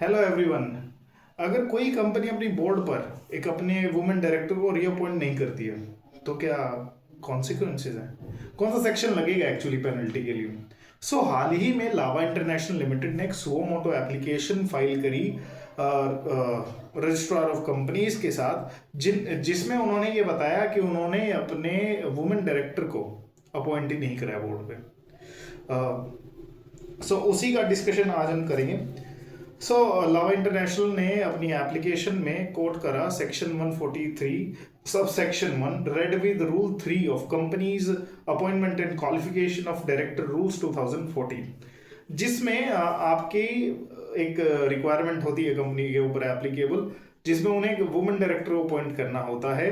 Hello everyone. अगर कोई company अपनी बोर्ड पर एक अपने वुमेन डायरेक्टर को रीअपॉइंट नहीं करती है तो क्या कॉन्सिक्वेंसेज हैं, कौन सा सेक्शन लगेगा एक्चुअली पेनल्टी के लिए। हाल ही में लावा इंटरनेशनल लिमिटेड ने एक सुओ मोटो एप्लीकेशन फाइल करी रजिस्ट्रार ऑफ कंपनीज के साथ जिसमें उन्होंने ये बताया कि उन्होंने अपने वुमेन डायरेक्टर को अपॉइंट ही नहीं कराया बोर्ड पे। उसी का डिस्कशन आज हम करेंगे। लावा इंटरनेशनल ने अपनी एप्लीकेशन में कोट करा section 143 sub section 1 read with rule 3 of companies appointment and qualification of director rules 2014, जिसमें आपकी एक रिक्वायरमेंट होती है कंपनी के ऊपर एप्लीकेबल, जिसमें उन्हें एक वुमेन डायरेक्टर को अपॉइंट करना होता है।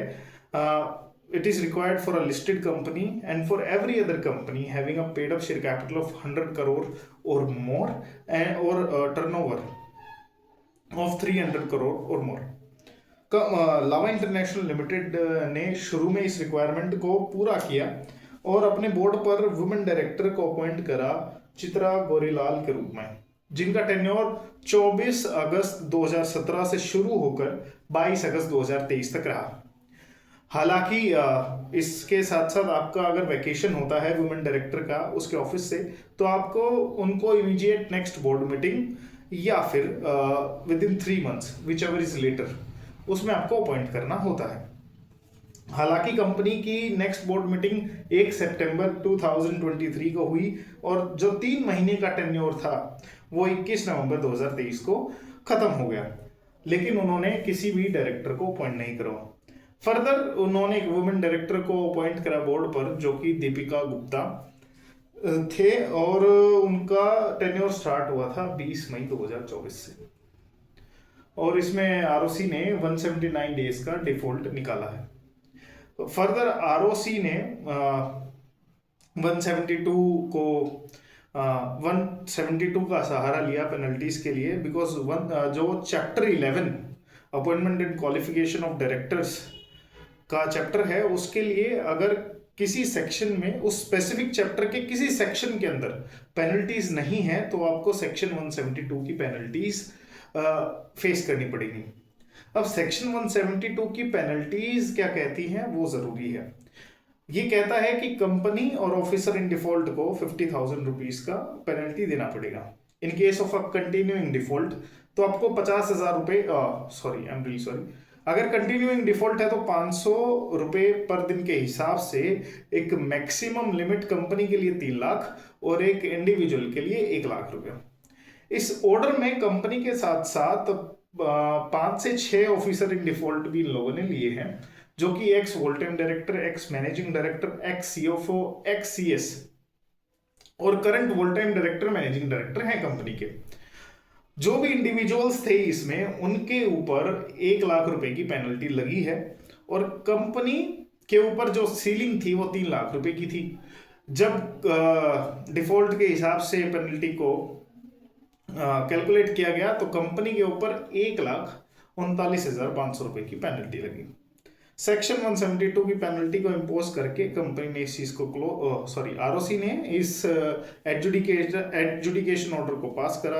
It is required for a listed company and for every other company having a paid up share capital of 100 crore or more or turnover of 300 crore or more। Lava international limited ने शुरू में इस requirement को पूरा किया और अपने board पर वुमेन डायरेक्टर को अपॉइंट करा चित्रा गोरीलाल के रूप में, जिनका टेन्योर 24 अगस्त 2017 से शुरू होकर 22 अगस्त 2023 तक रहा। हालांकि इसके साथ साथ आपका अगर वैकेशन होता है वुमेन डायरेक्टर का उसके ऑफिस से, तो आपको उनको इमीडिएट नेक्स्ट बोर्ड मीटिंग या फिर within 3 months whichever is later उसमें आपको अपॉइंट करना होता है। हालांकि कंपनी की नेक्स्ट बोर्ड मीटिंग 1 सितंबर 2023 को हुई और जो 3 महीने का टेन्योर था वो 21 नवंबर 2023 को खत्म हो गया, लेकिन उन्होंने किसी भी डायरेक्टर को अपॉइंट नहीं करवा। फर्दर उन्होंने एक वुमेन डायरेक्टर को अपॉइंट करा बोर्ड पर, जो कि दीपिका गुप्ता थे, और उनका टेन्योर स्टार्ट हुआ था 20 मई 2024 से, और इसमें आरओसी ने 179 डेज का डिफॉल्ट निकाला है। फर्दर आरओसी ने 172 का सहारा लिया पेनल्टीज के लिए, बिकॉज जो chapter 11 appointment and qualification of directors का चैप्टर है, उसके लिए अगर किसी सेक्शन में उस स्पेसिफिक चैप्टर के किसी सेक्शन के अंदर पेनल्टीज नहीं है तो आपको सेक्शन 172 की पेनल्टीज फेस करनी पड़ेगी। अब सेक्शन 172 की पेनल्टीज क्या कहती हैं वो जरूरी है। ये कहता है कि कंपनी और ऑफिसर इन डिफॉल्ट को 50,000 रुपीज का पेनल्टी देना पड़ेगा। In case of a continuing default तो आपको 50,000 रुपए, sorry I am really sorry, अगर कंटिन्यूइंग डिफॉल्ट है तो 500 रुपए पर दिन के हिसाब से एक मैक्सिमम लिमिट कंपनी के लिए 3 लाख और एक इंडिविजुअल के लिए 1 लाख रुपए। इस ऑर्डर में कंपनी के साथ साथ 5 से 6 ऑफिसर इन डिफॉल्ट भी इन लोगों ने लिए हैं, जो कि ex whole time director, ex managing director, ex CFO, ex CS और current whole time director, managing director हैं कंपनी के। जो भी इंडिविजुअल्स थे इसमें, उनके ऊपर 1 लाख रुपए की पेनल्टी लगी है, और कंपनी के ऊपर जो सीलिंग थी वो 3 लाख रुपए की थी। जब डिफॉल्ट के हिसाब से पेनल्टी को कैलकुलेट किया गया तो कंपनी के ऊपर 1,39,500 रुपए की पेनल्टी लगी। सेक्शन 172 की पेनल्टी को इम्पोज करके कंपनी ने इस चीज को आरओसी ने इस एडजुडिकेशन ऑर्डर को पास करा।